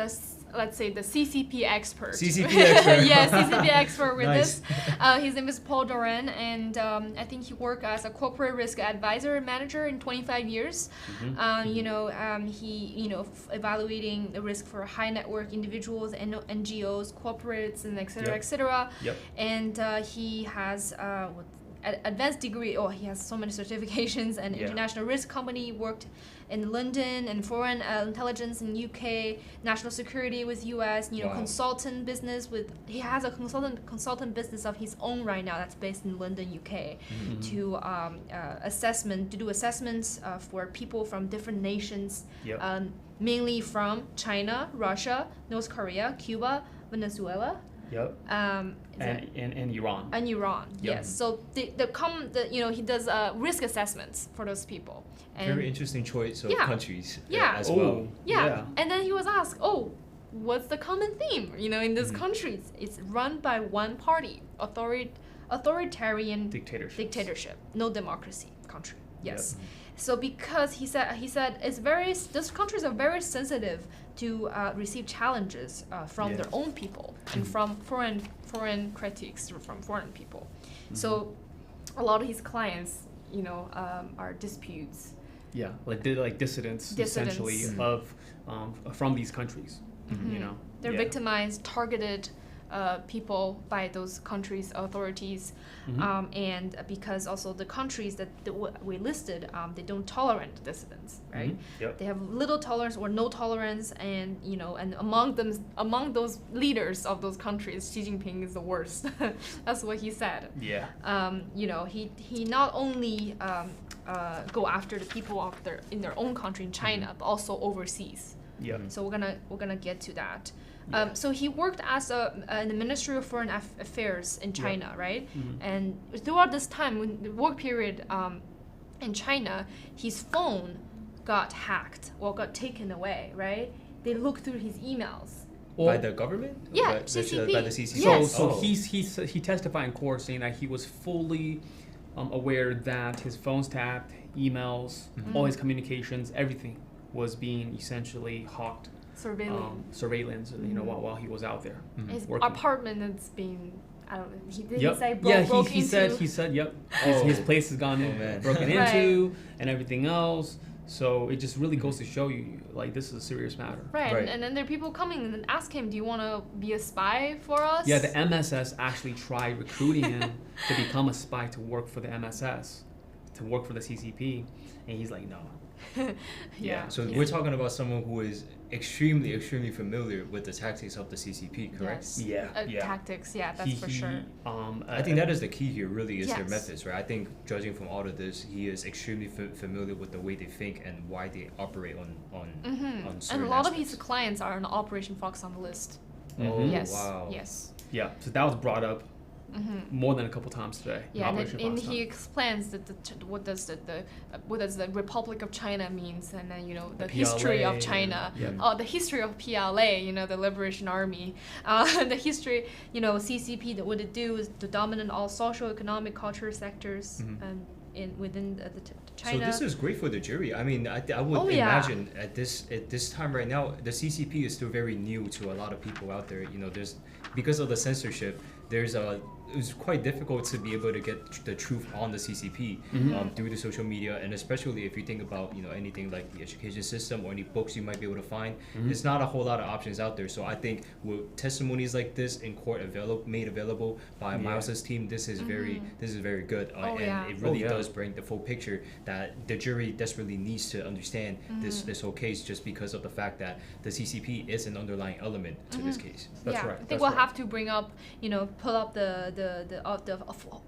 let's say the CCP expert. CCP expert. Yeah, CCP expert with Nice. this. His name is Paul Doran, and I think he worked as a corporate risk advisor and manager in 25 years. He evaluating the risk for high net worth individuals and NGOs, corporates, and et cetera. Yep. And he has advanced degree. Oh, he has so many certifications and international risk company. Worked in London and foreign intelligence in UK, national security with US. Consultant business with. He has a consultant business of his own right now that's based in London, UK, to do assessments for people from different nations, mainly from China, Russia, North Korea, Cuba, Venezuela. Yep. And Iran. And Iran, yes. So he does risk assessments for those people. And very interesting choice of countries as Oh, well. Yeah. And then he was asked, what's the common theme? In these countries, it's run by one party, authoritarian dictatorship, no democracy country. Yes. Yep. So because he said these countries are very sensitive to receive challenges from their own people and from foreign critics from foreign people. So a lot of his clients, are disputes. Yeah, like dissidents. Essentially of from these countries. They're victimized, targeted people by those countries' authorities, and because also the countries that we listed, they don't tolerate dissidents, right? Yep. They have little tolerance or no tolerance, and and among those leaders of those countries, Xi Jinping is the worst. That's what he said. Yeah. He not only go after the people in their own country in China, but also overseas. Yeah. So we're gonna get to that. So he worked as in the Ministry of Foreign Affairs in China, right? And throughout this time, when the work period in China, his phone got hacked or got taken away, right? They looked through his emails. By the government? Yeah, by CCP. By the CCP. Yes. So he testified in court saying that he was fully aware that his phone's tapped, emails, all his communications, everything was being essentially hawked. Surveillance, while he was out there. His working. apartment is being, I don't know, he said, his place has gone broken into and everything else. So it just really goes to show you, this is a serious matter. Right. And then there are people coming and ask him, do you want to be a spy for us? Yeah, the MSS actually tried recruiting him to become a spy to work for the MSS, to work for the CCP, and he's like, no. So we're talking about someone who is extremely familiar with the tactics of the CCP, correct? Yes. Tactics, that's for sure. I think that is the key here, really, is their methods, right? I think, judging from all of this, he is extremely familiar with the way they think and why they operate on certain And a lot of aspects. his clients are on Operation Foxhound list. Oh, Yes. wow. Yes. Yeah, so that was brought up more than a couple times today. Yeah, and he explains that what does the Republic of China means, and then the history of China, the history of PLA, the Liberation Army, the history, CCP. What it do is to dominate all social, economic, cultural sectors, within the China. So this is great for the jury. I mean, I would imagine at this time right now, the CCP is still very new to a lot of people out there. There's, because of the censorship, it's quite difficult to be able to get the truth on the CCP through the social media, and especially if you think about anything like the education system or any books you might be able to find. There's not a whole lot of options out there. So I think with testimonies like this in court made available by Miles's team, this is very good, and it really does bring the full picture that the jury desperately needs to understand this whole case, just because of the fact that the CCP is an underlying element to this case. That's right. I think we'll have to bring up, pull up the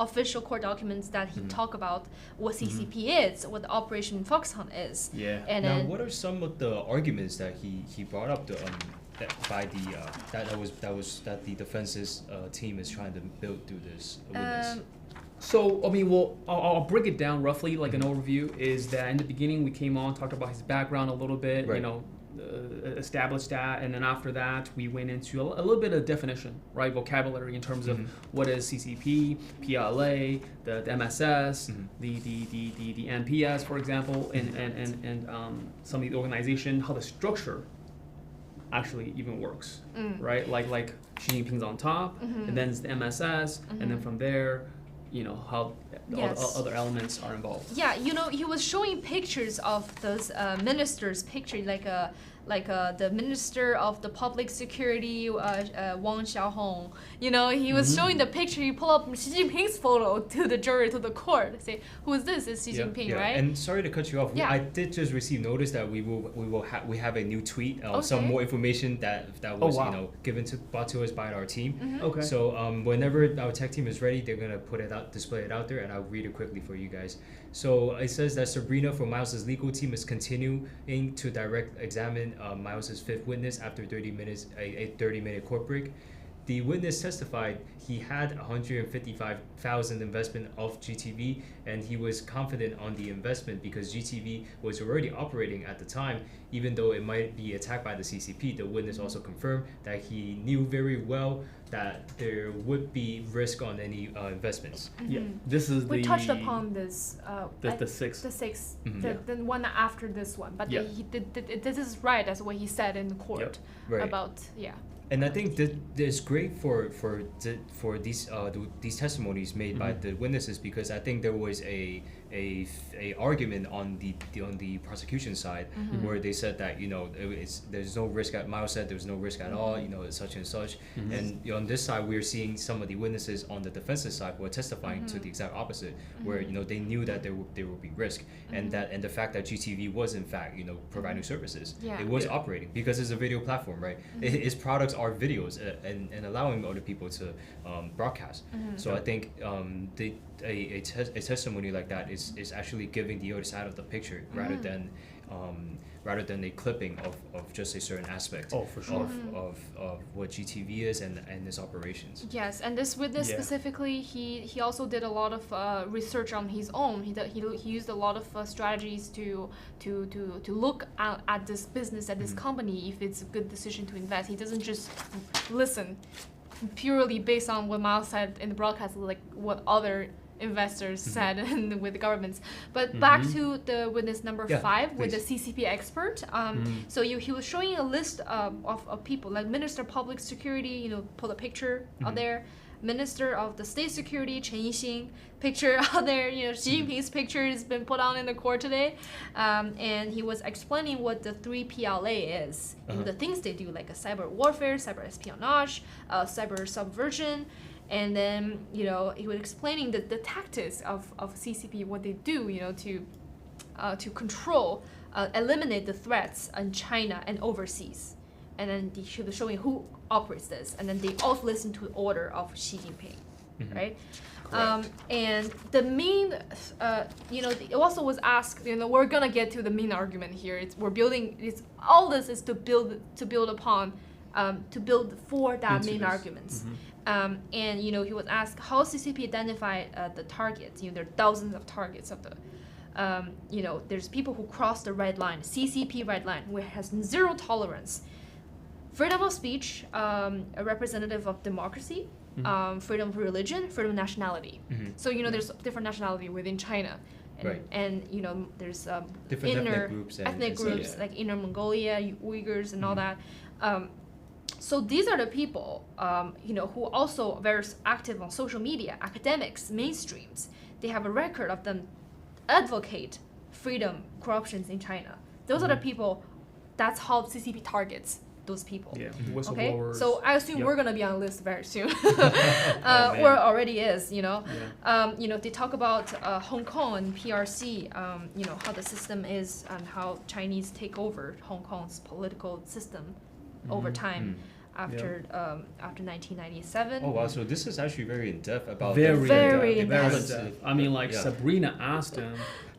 official court documents that he talk about what CCP is, what the Operation Foxhound is. Yeah. And now, then, what are some of the arguments that he brought up that the defense's team is trying to build through this witness? So, I'll break it down roughly, like an overview, is that in the beginning we came on, talked about his background a little bit, established that, and then after that we went into a little bit of definition, right, vocabulary in terms of what is CCP, PLA, the MSS, the NPS, for example, and some of the organization, how the structure actually even works, right? Like Xi Jinping's on top, and then it's the MSS, and then from there, how all other elements are involved. Yeah, he was showing pictures of those ministers' picture, like the minister of the public security, Wang Xiaohong. He was showing the picture. He pulled up Xi Jinping's photo to the jury, to the court. Say, who is this? It's Xi Jinping, right? And sorry to cut you off. I did just receive notice that we have a new tweet, some more information that was brought to us by our team. Okay. So whenever our tech team is ready, they're gonna display it out there, and I'll read it quickly for you guys. So it says that Sabrina from Miles's legal team is continuing to direct examine Miles's fifth witness after 30 minutes, a 30-minute court break. The witness testified he had 155,000 investment of GTV, and he was confident on the investment because GTV was already operating at the time, even though it might be attacked by the CCP. The witness also confirmed that he knew very well that there would be risk on any investments. Yeah, this is we touched upon this. The sixth. The sixth, the one after this one. But this is right as what he said in the court about And I think that it's great for these testimonies made by the witnesses, because I think there was a argument on the prosecution side where they said that there's no risk at Miles said there's no risk at all, it's such and such, and on this side we're seeing some of the witnesses on the defensive side who are testifying to the exact opposite, where they knew that there would be risk, and the fact that GTV was in fact providing services, it was operating because it's a video platform, right? Its products are videos and allowing other people to broadcast. So I think a testimony like that is actually giving the other side of the picture rather than a clipping of just a certain aspect of what GTV is and its operations. Yes, and this witness specifically, he also did a lot of research on his own. He used a lot of strategies to look at this business, at this company, if it's a good decision to invest. He doesn't just listen purely based on what Miles said in the broadcast, like what other investors said with the governments. But back to the witness number 5 with the CCP expert. So he was showing a list of people, like Minister of Public Security, put a picture out there. Minister of the State Security, Chen Yixing, picture out there. Xi Jinping's picture has been put on in the court today, and he was explaining what the 3PLA is, the things they do, like a cyber warfare, cyber espionage, cyber subversion, and then he was explaining the tactics of CCP, what they do, to control, eliminate the threats in China and overseas. And then he was showing who operates this, and then they all listen to the order of Xi Jinping, right? And the main, it also was asked, we're gonna get to the main argument here. All this is to build upon, to build for that main arguments. And he was asked how CCP identified the targets. There are thousands of targets of the, there's people who cross the red line, CCP red line, which has zero tolerance. Freedom of speech, a representative of democracy, freedom of religion, freedom of nationality. So there's different nationality within China, and there's different ethnic groups like Inner Mongolia, Uyghurs, and all that. So these are the people, who also very active on social media, academics, mainstreams. They have a record of them advocate freedom, corruptions in China. Those are the people. That's how CCP targets those people. Yeah, whistleblowers. Okay, so I assume we're gonna be on the list very soon. Or already is, they talk about Hong Kong and PRC, how the system is and how Chinese take over Hong Kong's political system over time after 1997. Oh wow, so this is actually very in-depth about very in-depth. I mean, Sabrina asked him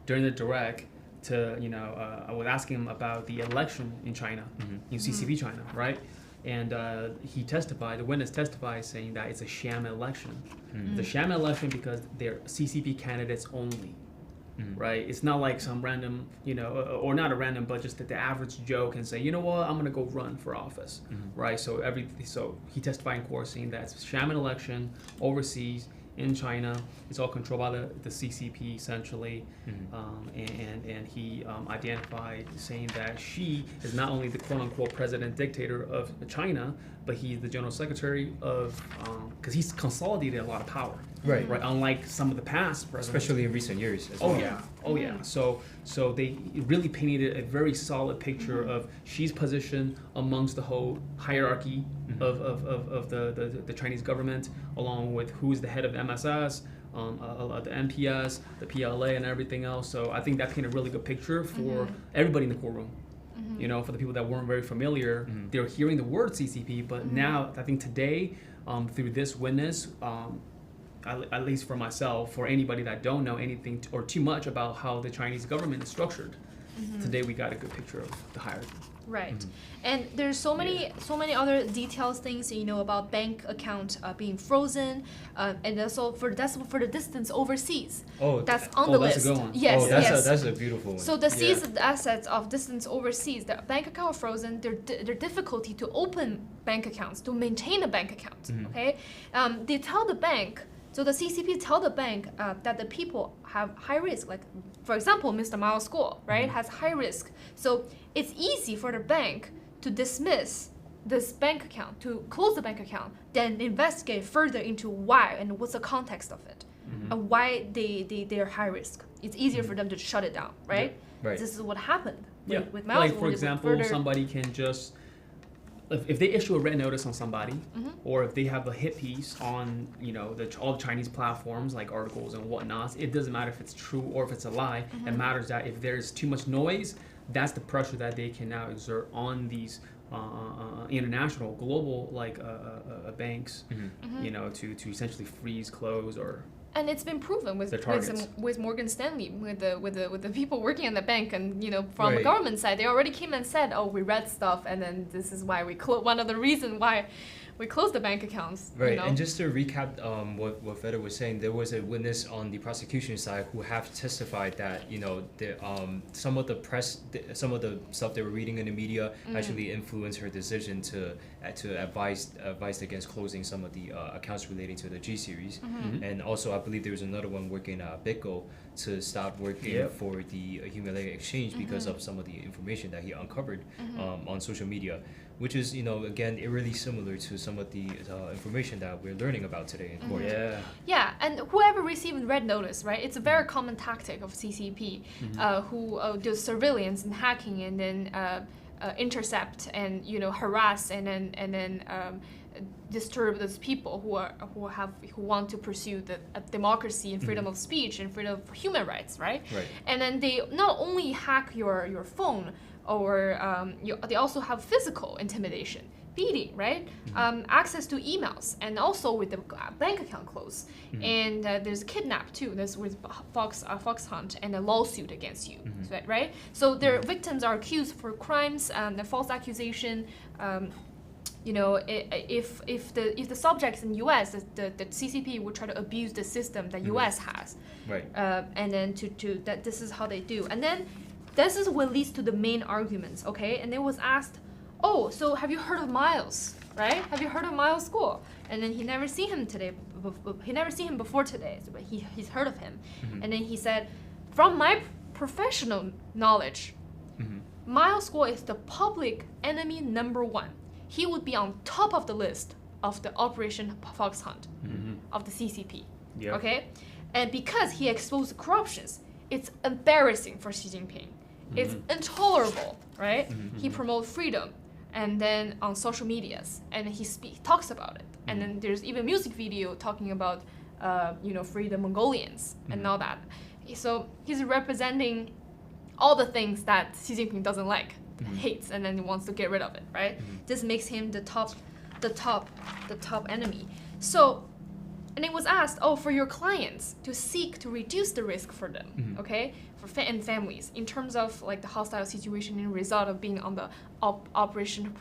during the direct to, I was asking him about the election in China, in CCP China, right? And the witness testified saying that it's a sham election. It's a sham election because they're CCP candidates only, right? It's not like some random, or not a random, but just the average Joe can say, I'm gonna go run for office, right? So he testified in court saying that it's a sham election overseas, in China. It's all controlled by the CCP essentially. And he identified saying that Xi is not only the quote-unquote president dictator of China, but he's the general secretary of, because he's consolidated a lot of power. Right. Unlike some of the past presidents. Especially in recent years as well. Oh yeah. So they really painted a very solid picture of Xi's position amongst the whole hierarchy of the Chinese government, along with who's the head of the MSS, the NPS, the PLA, and everything else. So I think that painted a really good picture for everybody in the courtroom. You know, for the people that weren't very familiar, they were hearing the word CCP, but now I think today, through this witness, at least for myself, for anybody that don't know anything or too much about how the Chinese government is structured, today we got a good picture of the hierarchy. Right, and there's so many other details, things about bank account being frozen, and also for the distance overseas. That's on the list. That's a good one. Yes, that's a beautiful one. So the seized assets of distance overseas, the bank account frozen. Their difficulty to open bank accounts, to maintain a bank account. Okay, they tell the bank. So the CCP tell the bank that the people have high risk. Like, for example, Mr. Miles Guo, right, has high risk. So it's easy for the bank to dismiss this bank account, to close the bank account, then investigate further into why and what's the context of it, and why they're high risk. It's easier for them to shut it down, right? Yeah. Right. This is what happened with Like, Miles. for example, somebody can just, if they issue a red notice on somebody, or if they have a hit piece on, all the Chinese platforms like articles and whatnot, it doesn't matter if it's true or if it's a lie. It matters that if there's too much noise, that's the pressure that they can now exert on these international, global banks, to essentially freeze, close, or. And it's been proven with Morgan Stanley, with the people working in the bank, and from the government side, they already came and said, we read stuff, and then this is why we one of the reasons why we closed the bank accounts. Right, and just to recap what Feder was saying, there was a witness on the prosecution side who have testified that some of the stuff they were reading in the media actually influenced her decision to advise against closing some of the accounts relating to the G series, and also I believe there was another one working at BitGo to stop working for the Humiliating Exchange because of some of the information that he uncovered on social media, which is again really similar to some of the information that we're learning about today in court. Yeah, and whoever received red notice, right? It's a very common tactic of CCP, who does surveillance and hacking, and then intercept and harass and then disturb those people who want to pursue the democracy and freedom of speech and freedom of human rights, right? And then they not only hack your phone, or they also have physical intimidation, beating, right? Access to emails, and also with the bank account closed. And there's kidnap too. There's with Fox Hunt and a lawsuit against you, right? So their victims are accused for crimes, the false accusation. If the subjects in U.S., the CCP would try to abuse the system that U.S. has, right? And then to that this is how they do, and then this is what leads to the main arguments, okay? And it was asked, so have you heard of Miles, right? Have you heard of Miles Guo? And then he never seen him today. He never seen him before today, but he's heard of him. And then he said, from my professional knowledge, Miles Guo is the public enemy #1. He would be on top of the list of the Operation Fox Hunt of the CCP, okay? And because he exposed corruptions, it's embarrassing for Xi Jinping. It's intolerable, right? He promotes freedom, and then on social medias, and he talks about it. And then there's even music video talking about, free the Mongolians and all that. So he's representing all the things that Xi Jinping doesn't like, hates, and then he wants to get rid of it, right? This makes him the top enemy. So. And it was asked, for your clients to seek to reduce the risk for them, okay, for families, in terms of like the hostile situation and result of being on the Operation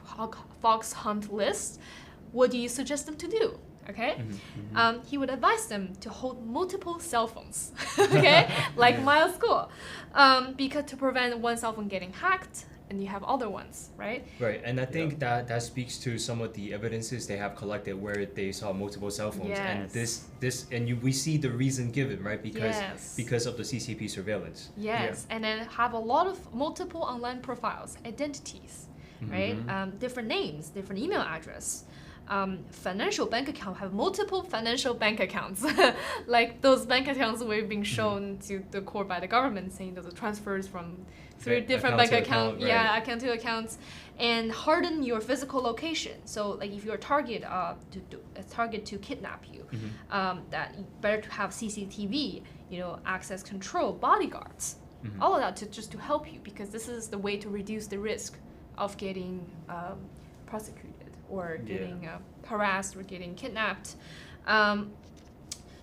Fox Hunt list, what do you suggest them to do? Okay, he would advise them to hold multiple cell phones, okay, like Miles Guo, because to prevent one cell phone getting hacked, and you have other ones, right? Right, and I think that speaks to some of the evidences they have collected where they saw multiple cell phones, and we see the reason given, right? Because of the CCP surveillance. Yes, and then have a lot of multiple online profiles, identities, right? Different names, different email address. Financial bank account have multiple financial bank accounts, like those bank accounts we've been shown to the court by the government, saying those are transfers from through different bank accounts, account to accounts, and harden your physical location. So like if you're a target to kidnap you, that better to have CCTV, access control, bodyguards, all of that to help you, because this is the way to reduce the risk of getting prosecuted or getting harassed or getting kidnapped.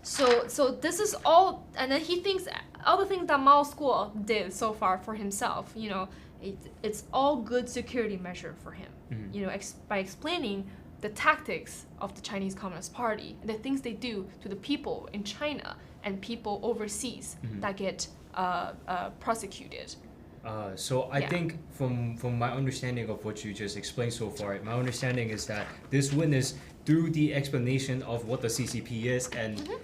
So this is all, and then he thinks other things that Mao School did so far for himself, it's all good security measure for him, by explaining the tactics of the Chinese Communist Party, the things they do to the people in China and people overseas that get prosecuted. So I think from my understanding of what you just explained so far, my understanding is that this witness, through the explanation of what the CCP is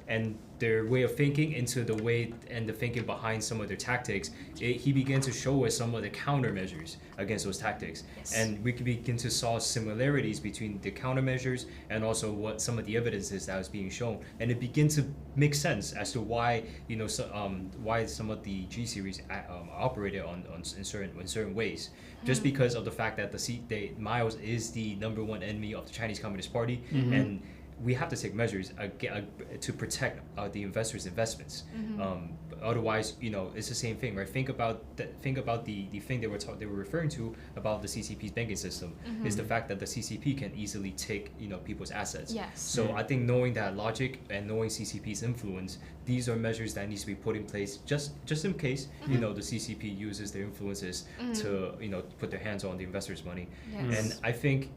and their way of thinking into the way and the thinking behind some of their tactics, he began to show us some of the countermeasures against those tactics. Yes. And we can begin to saw similarities between the countermeasures and also what some of the evidences that was being shown. And it begins to make sense as to why, why some of the G series operated in certain ways. Just because of the fact that Miles is the #1 enemy of the Chinese Communist Party, and we have to take measures to protect the investors' investments. Otherwise, it's the same thing, right? Think about the thing they were referring to about the CCP's banking system is the fact that the CCP can easily take people's assets. Yes. So I think knowing that logic and knowing CCP's influence, these are measures that needs to be put in place just in case the CCP uses their influences to put their hands on the investors' money. Yes. And I think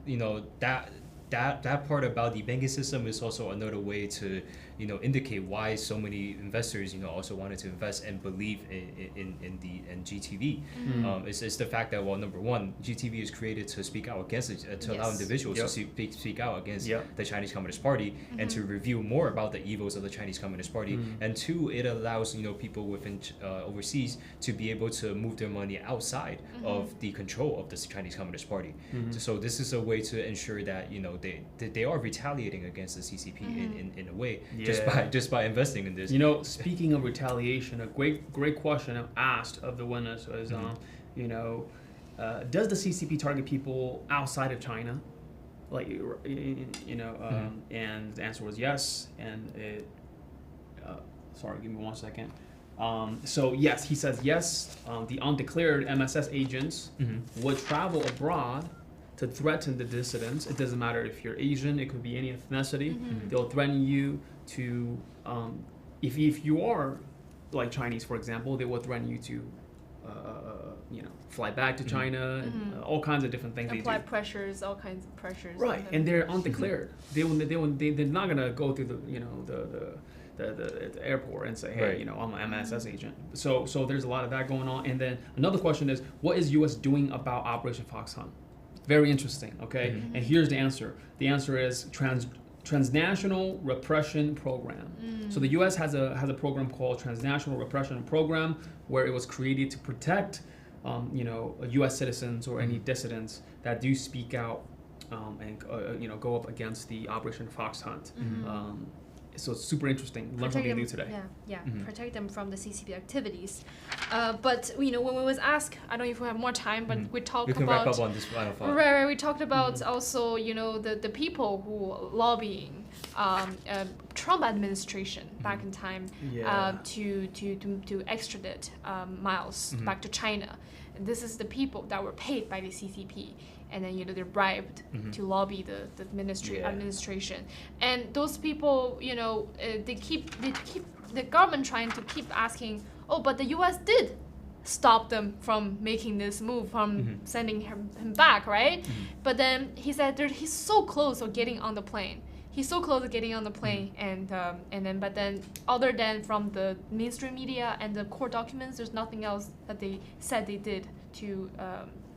that part about the banking system is also another way to indicate why so many investors also wanted to invest and believe in GTV. It's the fact that, well, number one, GTV is created to speak out against it, to allow individuals to speak out against the Chinese Communist Party and to review more about the evils of the Chinese Communist Party. And two, it allows people within overseas to be able to move their money outside of the control of the Chinese Communist Party. So this is a way to ensure that they are retaliating against the CCP in a way. Just by investing in this. Speaking of retaliation, a great question I've asked of the witness was, does the CCP target people outside of China? And the answer was yes. And sorry, give me 1 second. So yes, he says yes. The undeclared MSS agents would travel abroad to threaten the dissidents. It doesn't matter if you're Asian, it could be any ethnicity. They'll threaten you to, if you are like Chinese, for example, they will threaten you to, fly back to China and all kinds of different things. Apply pressures, all kinds of pressures. Right, and they're undeclared. They're not gonna go through the airport and say, hey, I'm an MSS agent. So there's a lot of that going on. And then another question is, what is U.S. doing about Operation Fox Hunt? Very interesting, okay? And here's the answer. The answer is transnational repression program. So the U.S. has a program called Transnational Repression Program, where it was created to protect, U.S. citizens or any dissidents that do speak out and go up against the Operation Fox Hunt. So it's super interesting. Learn something new today. Protect them from the CCP activities. But when we was asked, I don't know if we have more time, but we talked about. We can wrap up on this final thought. Right. We talked about also, the people who lobbying Trump administration back in time to extradite Miles back to China. And this is the people that were paid by the CCP. And then they're bribed to lobby the administration, and those people they keep the government trying to keep asking, but the U.S. did stop them from making this move, from sending him back, right? But then he said he's so close to getting on the plane. But then other than from the mainstream media and the court documents, there's nothing else that they said they did to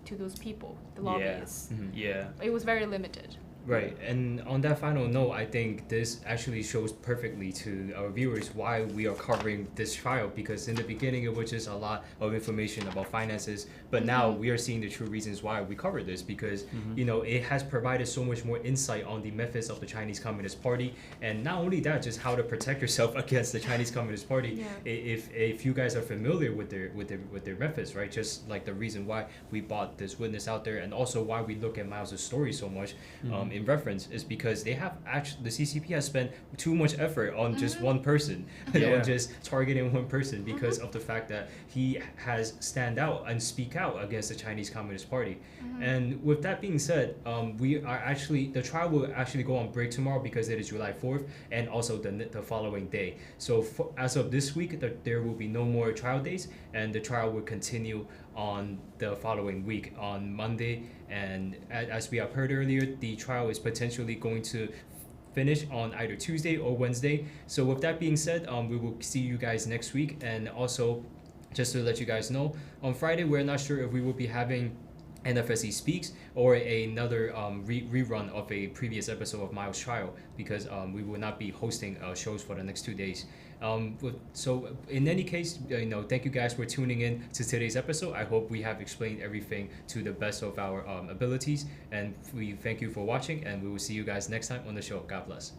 to those people, the lobbyists. Yeah. It was very limited. Right, and on that final note, I think this actually shows perfectly to our viewers why we are covering this trial, because in the beginning it was just a lot of information about finances, but now we are seeing the true reasons why we cover this, because you know, it has provided so much more insight on the methods of the Chinese Communist Party, and not only that, just how to protect yourself against the Chinese Communist Party. If you guys are familiar with their methods, right? Just like the reason why we bought this witness out there, and also why we look at Miles' story so much. In reference is because they have actually, the CCP has spent too much effort on just one person, on just targeting one person, because of the fact that he has stand out and speak out against the Chinese Communist Party. And with that being said, the trial will actually go on break tomorrow because it is July 4th and also the following day. So as of this week, there will be no more trial days, and the trial will continue on the following week on Monday. And as we have heard earlier, the trial is potentially going to finish on either Tuesday or Wednesday. So with that being said, we will see you guys next week. And also, just to let you guys know, on Friday we're not sure if we will be having NFSC Speaks or another rerun of a previous episode of Miles' trial, because we will not be hosting shows for the next 2 days. So in any case, thank you guys for tuning in to today's episode. I hope we have explained everything to the best of our abilities, and we thank you for watching, and we will see you guys next time on the show. God bless.